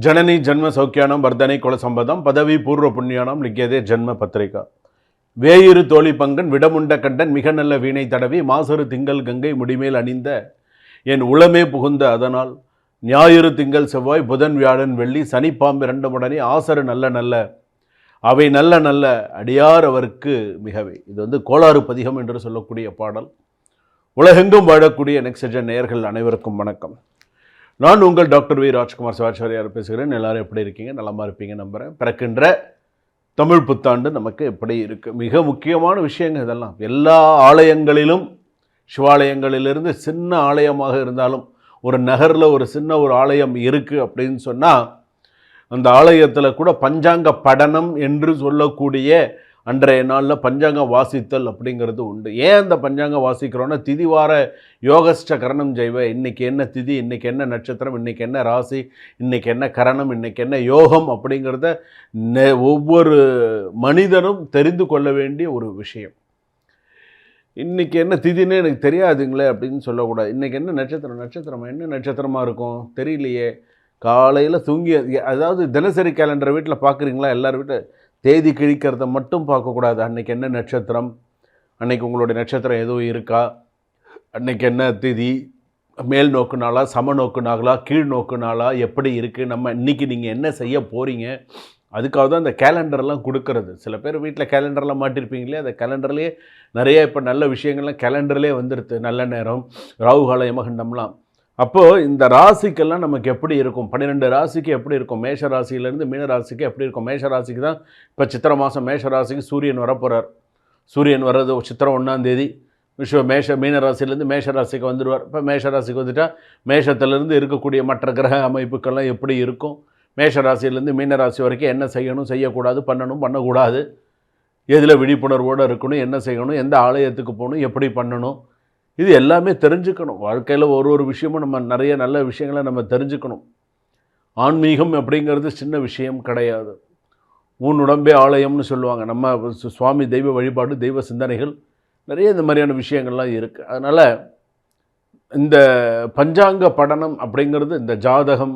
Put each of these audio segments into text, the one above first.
ಜನನಿ ಜನ್ಮ ಸೌಖ್ಯಾನಂ ವರ್ಧನೆ ಕುಲ ಸಂಪದಂ பதவி பூர்வ புண்ணியானம் லிக்கியதே ஜன்ம பத்திரிகா. வேயிரு தோழி பங்கன் விடமுண்ட கண்டன் மிக நல்ல வீணை தடவி மாசரு திங்கள் கங்கை முடிமேல் அணிந்த என் உளமே புகுந்த அதனால் ஞாயிறு திங்கள் செவ்வாய் புதன் வியாழன் வெள்ளி சனி பாம்பு இரண்டுமுடனே ஆசரு நல்ல நல்ல அவை நல்ல நல்ல அடியார் அவருக்கு மிகவே. இது கோளாறு பதிகம் என்று சொல்லக்கூடிய பாடல். உலகெங்கும் வாழக்கூடிய நெக்ஸ்ட் நேயர்கள் அனைவருக்கும் வணக்கம். நான் உங்கள் டாக்டர் வி ராஜ்குமார் சிவாச்சாரியார் பேசுகிறேன். எல்லாரும் எப்படி இருக்கீங்க? நலமாக இருப்பீங்க நம்புகிறேன். பிறக்கின்ற தமிழ் புத்தாண்டு நமக்கு எப்படி இருக்குது? மிக முக்கியமான விஷயங்கள் இதெல்லாம். எல்லா ஆலயங்களிலும், சிவாலயங்களிலிருந்து சின்ன ஆலயமாக இருந்தாலும், ஒரு நகரில் ஒரு சின்ன ஒரு ஆலயம் இருக்குது அப்படின்னு சொன்னால், அந்த ஆலயத்தில் கூட பஞ்சாங்க படனம் என்று சொல்லக்கூடிய அன்றைய நாளில் பஞ்சாங்கம் வாசித்தல் அப்படிங்கிறது உண்டு. ஏன் அந்த பஞ்சாங்கம் வாசிக்கிறோன்னா, திதிவார யோகஸ்ட கரணம் ஜெய்வ, இன்றைக்கி என்ன திதி, இன்றைக்கி என்ன நட்சத்திரம், இன்றைக்கி என்ன ராசி, இன்றைக்கி என்ன கரணம், இன்றைக்கி என்ன யோகம் அப்படிங்கிறத ஒவ்வொரு மனிதனும் தெரிந்து கொள்ள வேண்டிய ஒரு விஷயம். இன்றைக்கி என்ன திதின்னு எனக்கு தெரியாதுங்களே அப்படின்னு சொல்லக்கூடாது. இன்றைக்கி என்ன நட்சத்திரமா என்ன நட்சத்திரமாக இருக்கும் தெரியலையே. காலையில் தூங்கி, அதாவது தினசரி கேலண்டரை வீட்டில் பார்க்குறீங்களா? எல்லார் வீட்டில் தேதி கிழிக்கிறத மட்டும் பார்க்கக்கூடாது. அன்றைக்கி என்ன நட்சத்திரம், அன்றைக்கி உங்களுடைய நட்சத்திரம் எதுவும் இருக்கா, அன்றைக்கி என்ன திதி, மேல் நோக்கு நாளா, சம நோக்கு நாளா, கீழ் நோக்கு நாளா, எப்படி இருக்குது, நம்ம இன்றைக்கி நீங்கள் என்ன செய்ய போகிறீங்க, அதுக்காக தான் இந்த கேலண்டர்லாம் கொடுக்கறது. சில பேர் வீட்டில் கேலண்டர்லாம் மாட்டிருப்பீங்களே, அந்த கேலண்டர்லேயே நிறைய இப்போ நல்ல விஷயங்கள்லாம் கேலண்டர்லேயே வந்துடுது. நல்ல நேரம், ராகுகால யமகண்டம்லாம். அப்போது இந்த ராசிக்கெல்லாம் நமக்கு எப்படி இருக்கும், 12 ராசிக்கு எப்படி இருக்கும், மேஷ ராசியிலேருந்து மீன ராசிக்கு எப்படி இருக்கும். மேஷ ராசிக்கு தான் இப்போ சித்திரை மாதம் மேஷ ராசிக்கு சூரியன் வரப்போகிறார். சூரியன் வர்றது சித்திரை 1 மீன ராசிலேருந்து மேஷ ராசிக்கு வந்துடுவார். இப்போ மேஷ ராசிக்கு வந்துட்டால் மேஷத்துலேருந்து இருக்கக்கூடிய மற்ற கிரக அமைப்புக்கெல்லாம் எப்படி இருக்கும், மேஷ ராசியிலேருந்து மீன ராசி வரைக்கும் என்ன செய்யணும், செய்யக்கூடாது, பண்ணக்கூடாது, எதில் விழிப்புணர்வோடு இருக்கணும், என்ன செய்யணும், எந்த ஆலயத்துக்கு போகணும், எப்படி பண்ணணும், இது எல்லாமே தெரிஞ்சுக்கணும். வாழ்க்கையில் ஒரு விஷயமும் நம்ம நிறைய நல்ல விஷயங்களை நம்ம தெரிஞ்சுக்கணும். ஆன்மீகம் அப்படிங்கிறது சின்ன விஷயம் கிடையாது. உன் உடம்பே ஆலயம்னு சொல்லுவாங்க. நம்ம சுவாமி தெய்வ வழிபாடு, தெய்வ சிந்தனைகள், நிறைய இந்த மாதிரியான விஷயங்கள்லாம் இருக்குது. அதனால் இந்த பஞ்சாங்க படனம் அப்படிங்கிறது, இந்த ஜாதகம்,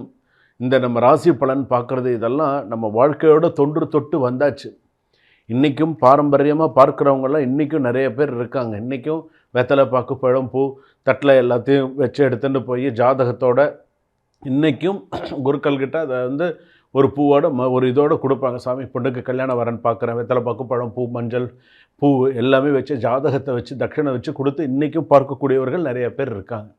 இந்த நம்ம ராசி பலன் பார்க்குறது, இதெல்லாம் நம்ம வாழ்க்கையோட தொட்டு வந்தாச்சு. இன்றைக்கும் பாரம்பரியமாக பார்க்குறவங்கெல்லாம் இன்றைக்கும் நிறைய பேர் இருக்காங்க. இன்றைக்கும் வெத்தலை, பாக்கு, பழம், பூ தட்டில் எல்லாத்தையும் வச்சு எடுத்துகிட்டு போய் ஜாதகத்தோட இன்றைக்கும் குருக்கள்கிட்ட அதை ஒரு பூவோட ஒரு இதோடு கொடுப்பாங்க. சாமி பொண்ணுக்கு கல்யாணம் வரன்னு பார்க்குறேன், வெத்தலை, பாக்கு, பழம், பூ, மஞ்சள், பூ எல்லாமே வச்சு ஜாதகத்தை வச்சு தட்சிணை வச்சு கொடுத்து இன்றைக்கும் பார்க்கக்கூடியவர்கள் நிறைய பேர் இருக்காங்க.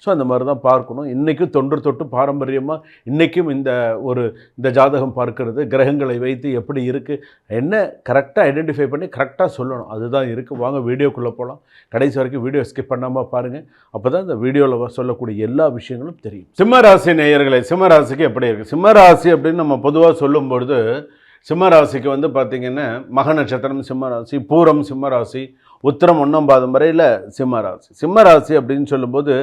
ஸோ அந்த மாதிரி தான் பார்க்கணும். இன்றைக்கும் தொட்டு பாரம்பரியமாக இன்றைக்கும் இந்த ஜாதகம் பார்க்கறது, கிரகங்களை வைத்து எப்படி இருக்குது, என்ன கரெக்டாக ஐடென்டிஃபை பண்ணி கரெக்டாக சொல்லணும். அதுதான் இருக்குது. வாங்க வீடியோக்குள்ளே போகலாம். கடைசி வரைக்கும் வீடியோ ஸ்கிப் பண்ணாமல் பாருங்கள். அப்போ தான் இந்த வீடியோவில் சொல்லக்கூடிய எல்லா விஷயங்களும் தெரியும். சிம்மராசி நேயர்களை, சிம்மராசிக்கு எப்படி இருக்குது? சிம்மராசி அப்படின்னு நம்ம பொதுவாக சொல்லும்பொழுது, சிம்மராசிக்கு பார்த்திங்கன்னா மக நட்சத்திரம் சிம்மராசி, பூரம் சிம்மராசி, உத்திரம் 1 பாதம் வரையில் சிம்மராசி. சிம்மராசி அப்படின்னு சொல்லும்போது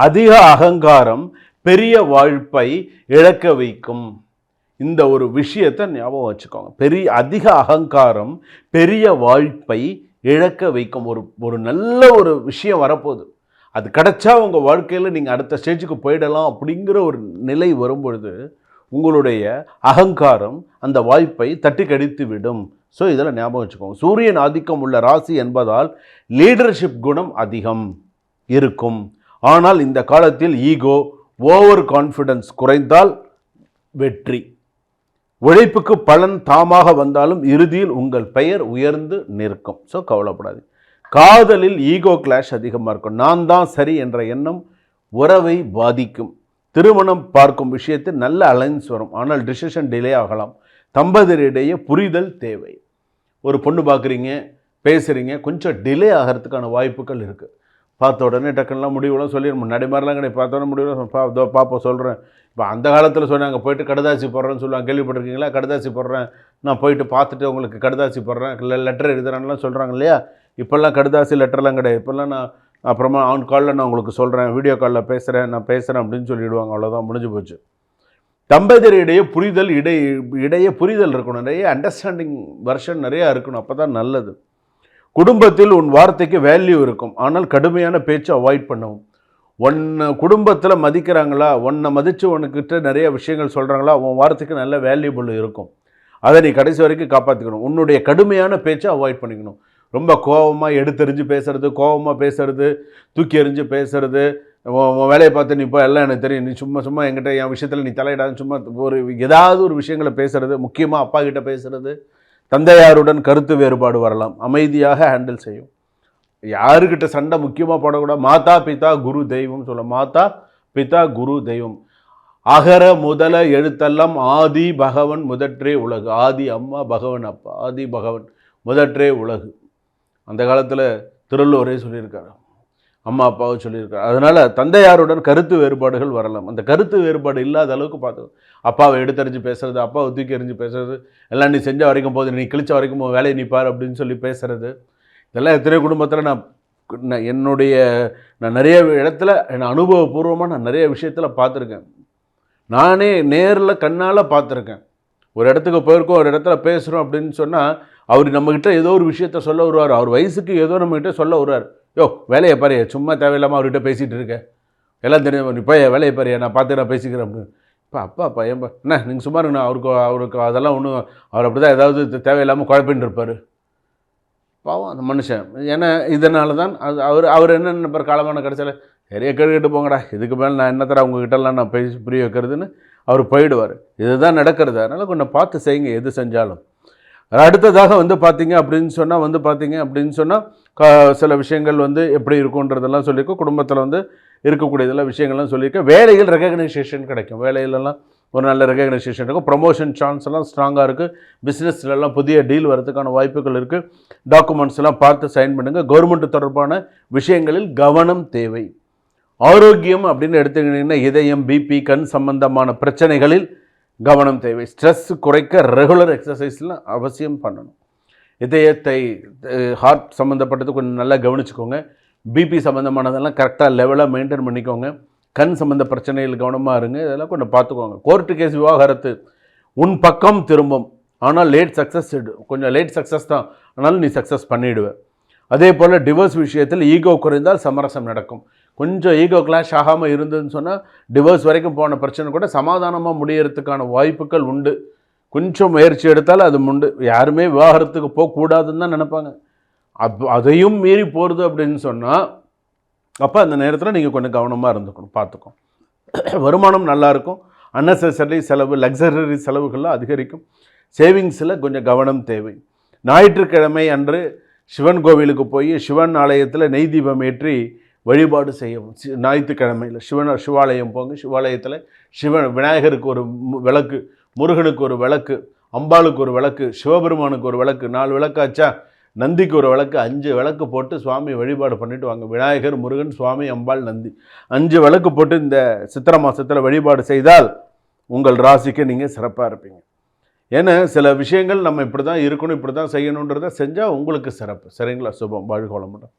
அதிக அகங்காரம் பெரிய வாழ்ப்பை இழக்க வைக்கும். இந்த ஒரு விஷயத்தை ஞாபகம் வச்சுக்கோங்க. அதிக அகங்காரம் பெரிய வாழ்ப்பை இழக்க வைக்கும். ஒரு நல்ல ஒரு விஷயம் வரப்போகுது, அது கிடைச்சா உங்கள் வாழ்க்கையில் நீங்கள் அடுத்த ஸ்டேஜுக்கு போயிடலாம் அப்படிங்கிற ஒரு நிலை வரும்பொழுது உங்களுடைய அகங்காரம் அந்த வாய்ப்பை தட்டி கடித்து விடும். ஸோ இதெல்லாம் ஞாபகம் வச்சுக்கோங்க. சூரியன் ஆதிக்கம் உள்ள ராசி என்பதால் லீடர்ஷிப் குணம் அதிகம் இருக்கும். ஆனால் இந்த காலத்தில் ஈகோ, ஓவர் கான்ஃபிடன்ஸ் குறைந்தால் வெற்றி. உழைப்புக்கு பலன் தாமாக வந்தாலும் இறுதியில் உங்கள் பெயர் உயர்ந்து நிற்கும். ஸோ கவலைப்படாது. காதலில் ஈகோ கிளாஷ் அதிகமாக இருக்கும். நான் தான் சரி என்ற எண்ணம் உறவை பாதிக்கும். திருமணம் பார்க்கும் விஷயத்தில் நல்ல அலைன்ஸ் வரும், ஆனால் டிசிஷன் டிலே ஆகலாம். தம்பதியரிடையே புரிதல் தேவை. ஒரு பொண்ணு பார்க்குறீங்க, பேசுகிறீங்க, கொஞ்சம் டிலே ஆகிறதுக்கான வாய்ப்புகள் இருக்குது. பார்த்த உடனே டக்குன்னெலாம் முடிவுலாம் சொல்லிடணும். முன்னாடி மாதிரிலாம் கிடையாது. பார்த்த உடனே முடிவு பாப்பா சொல்கிறேன். இப்போ அந்த காலத்தில் சொன்னாங்க, போய்ட்டு கடுதாசி போடுறேன்னு சொல்லுவாங்க. கேள்விப்பட்டிருக்கீங்களா? கடுதாசி போடுறேன், நான் போயிட்டு பார்த்துட்டு உங்களுக்கு கடுதாசி போடுறேன், லெட்டர் எழுதுறான்லாம் சொல்கிறாங்க இல்லையா? இப்போல்லாம் கடுதாசி லெட்டர்லாம் கிடையாது. இப்போல்லாம் நான் அப்புறமா ஆன் காலில் நான் உங்களுக்கு சொல்கிறேன், வீடியோ காலில் பேசுகிறேன் அப்படின்னு சொல்லிவிடுவாங்க. அவ்வளோதான், முடிஞ்சு போச்சு. தம்பதியரிடையே புரிதல், இடையே புரிதல் இருக்கணும். நிறைய அண்டர்ஸ்டாண்டிங் வெர்ஷன் நிறையா இருக்கணும். அப்போ தான் நல்லது. குடும்பத்தில் உன் வார்த்தைக்கு வேல்யூ இருக்கும், ஆனால் கடுமையான பேச்சு அவாய்ட் பண்ணவும். உன்னை குடும்பத்தில் மதிக்கிறாங்களா, உன்னை மதித்து உனக்கிட்ட நிறைய விஷயங்கள் சொல்கிறாங்களா, உன் வார்த்தைக்கு நல்ல வேல்யூபிள் இருக்கும். அதை நீ கடைசி வரைக்கும் காப்பாற்றிக்கணும். உன்னுடைய கடுமையான பேச்சை அவாய்ட் பண்ணிக்கணும். ரொம்ப கோபமாக எடுத்தெறிஞ்சு பேசுறது, கோபமாக பேசுறது, தூக்கி எறிஞ்சு பேசுறது, உன் வேலையை பார்த்து நீ இப்போ எல்லாம் எனக்கு தெரியும், நீ சும்மா சும்மா என்கிட்ட என் விஷயத்தில் நீ தலையிடாது, சும்மா ஒரு ஏதாவது ஒரு விஷயங்களை பேசுறது, முக்கியமாக அப்பா கிட்ட பேசுறது, தந்தையாருடன் கருத்து வேறுபாடு வரலாம், அமைதியாக ஹேண்டில் செய்யும். யாருக்கிட்ட சண்டை முக்கியமாக போடக்கூடாது. மாதா பிதா குரு தெய்வம் சொல்ல, மாதா பிதா குரு தெய்வம். அகர முதல எழுத்தெல்லாம் ஆதி பகவன் முதற்றே உலகு. ஆதி அம்மா, பகவன் அப்பா, ஆதி பகவன் முதற்றே உலகு. அந்த காலத்தில் திருவள்ளுவரே சொல்லியிருக்காரு, அம்மா அப்பாவை சொல்லியிருக்காரு. அதனால் தந்தையாருடன் கருத்து வேறுபாடுகள் வரலாம். அந்த கருத்து வேறுபாடு இல்லாத அளவுக்கு பார்த்துக்கணும். அப்பாவை எடுத்தறிஞ்சு பேசுறது, அப்பாவை தூக்கி எறிஞ்சு பேசுறது, எல்லாம் நீ செஞ்ச வரைக்கும் போது, நீ கிழிச்ச வரைக்கும் வேலையை நிற்பார் அப்படின்னு சொல்லி பேசுறது, இதெல்லாம் எத்தனையோ குடும்பத்தில் நான் நிறைய இடத்துல என் அனுபவபூர்வமாக நான் நிறைய விஷயத்தில் பார்த்துருக்கேன். நானே நேரில் கண்ணால் பார்த்துருக்கேன். ஒரு இடத்துக்கு போயிருக்கோம், ஒரு இடத்துல பேசுகிறோம் அப்படின்னு சொன்னால் அவர் நம்மக்கிட்ட ஏதோ ஒரு விஷயத்த சொல்ல வருவார். அவர் வயசுக்கு ஏதோ நம்மக்கிட்ட சொல்ல வருவார். யோ வேலையை பாரு, சும்மா தேவையில்லாமல் அவர்கிட்ட பேசிகிட்டு இருக்கேன், எல்லாம் தெரியும், நீ போய் வேலையை பாரு, நான் பார்த்து நான் பேசிக்கிறேன் அப்படின்னு. இப்போ அப்பா ஏன்பா என்ன நீங்கள் சும்மா இருக்குண்ணா, அவருக்கு அதெல்லாம் ஒன்றும், அவர் அப்படி தான் ஏதாவது தேவையில்லாமல் குழப்பின்னு இருப்பார். பாவம் அந்த மனுஷன். ஏன்னா இதனால தான் அவர் என்ன நினைப்பார், காலமான கடைசியில் நிறைய கேட்டு போங்கடா, இதுக்கு மேலே நான் என்ன தர உங்ககிட்டலாம் நான் பேசி புரிய வைக்கிறதுன்னு அவர் போயிடுவார். இதுதான் நடக்கிறது. அதனால் கொஞ்சம் பார்த்து செய்யுங்க எது செஞ்சாலும். அடுத்ததாக பார்த்தீங்க அப்படின்னு சொன்னால் சில விஷயங்கள் எப்படி இருக்குன்றதெல்லாம் சொல்லியிருக்கோம். குடும்பத்தில் இருக்கக்கூடியதெல்லாம் விஷயங்கள்லாம் சொல்லியிருக்கேன். வேலையில் ரெகக்னைசேஷன் கிடைக்கும். வேலையிலலாம் ஒரு நல்ல ரெகக்னைசேஷன் இருக்கும். ப்ரொமோஷன் சான்ஸ் எல்லாம் ஸ்ட்ராங்காக இருக்குது. பிஸ்னஸ்லாம் புதிய டீல் வரதுக்கான வாய்ப்புகள் இருக்குது. டாக்குமெண்ட்ஸ் எல்லாம் பார்த்து சைன் பண்ணுங்கள். கவர்மெண்ட் தொடர்பான விஷயங்களில் கவனம் தேவை. ஆரோக்கியம் அப்படின்னு எடுத்துக்கிட்டிங்கன்னா இதயம், பிபி, கண் சம்பந்தமான பிரச்சனைகளில் கவனம் தேவை. ஸ்ட்ரெஸ் குறைக்க ரெகுலர் எக்ஸசைஸ்லாம் அவசியம் பண்ணணும். இதயத்தை, ஹார்ட் சம்மந்தப்பட்டது கொஞ்சம் நல்லா கவனிச்சுக்கோங்க. பிபி சம்மந்தமானதெல்லாம் கரெக்டாக லெவலாக மெயின்டைன் பண்ணிக்கோங்க. கண் சம்மந்த பிரச்சனைகள் கவனமாக இருங்க. இதெல்லாம் கொஞ்சம் பார்த்துக்கோங்க. கோர்ட்டு கேஸ் விவாகரத்து உன் பக்கம் திரும்பும், ஆனால் லேட் சக்ஸஸ், கொஞ்சம் லேட் சக்ஸஸ் தான், ஆனாலும் நீ சக்ஸஸ் பண்ணிவிடுவேன். அதே போல் டிவோர்ஸ் விஷயத்தில் ஈகோ குறைந்தால் சமரசம் நடக்கும். கொஞ்சம் ஈகோ கிளாஷ் ஆகாமல் இருந்ததுன்னு சொன்னால் டிவோர்ஸ் வரைக்கும் போன பிரச்சனை கூட சமாதானமாக முடியறதுக்கான வாய்ப்புகள் உண்டு. கொஞ்சம் முயற்சி எடுத்தாலும் அது உண்டு. யாருமே விவாகரத்துக்கு போகக்கூடாதுன்னு தான் நினைப்பாங்க. அதையும் மீறி போகிறது அப்படின்னு சொன்னால் அப்போ அந்த நேரத்தில் நீங்கள் கொஞ்சம் கவனமாக இருந்துக்கணும், பார்த்துக்கணும். வருமானம் நல்லாயிருக்கும். அன்னெசரி செலவு, லக்ஸரி செலவுகள்லாம் அதிகரிக்கும். சேவிங்ஸில் கொஞ்சம் கவனம் தேவை. ஞாயிற்றுக்கிழமை அன்று சிவன் கோவிலுக்கு போய் சிவன் ஆலயத்தில் நெய் தீபம் ஏற்றி வழிபாடு செய்யவும். ஞாயிற்றுக்கிழமையில் சிவாலயம் போங்க. சிவாலயத்தில் விநாயகருக்கு ஒரு விளக்கு, முருகனுக்கு ஒரு விளக்கு, அம்பாளுக்கு ஒரு விளக்கு, சிவபெருமானுக்கு ஒரு விளக்கு, 4 விளக்காச்சா, நந்திக்கு ஒரு விளக்கு, 5 விளக்கு போட்டு சுவாமி வழிபாடு பண்ணிட்டு வாங்க. விநாயகர், முருகன், சுவாமி, அம்பாள், நந்தி 5 விளக்கு போட்டு இந்த சித்திரை மாதத்தில் வழிபாடு செய்தால் உங்கள் ராசிக்கு நீங்கள் சிறப்பாக இருப்பீங்க. ஏன்னா சில விஷயங்கள் நம்ம இப்படி தான் இருக்கணும், இப்படி தான் செய்யணுன்றதை செஞ்சால் உங்களுக்கு சிறப்பு. சரிங்களா? சுபம். வாழ்க வளமுடன்.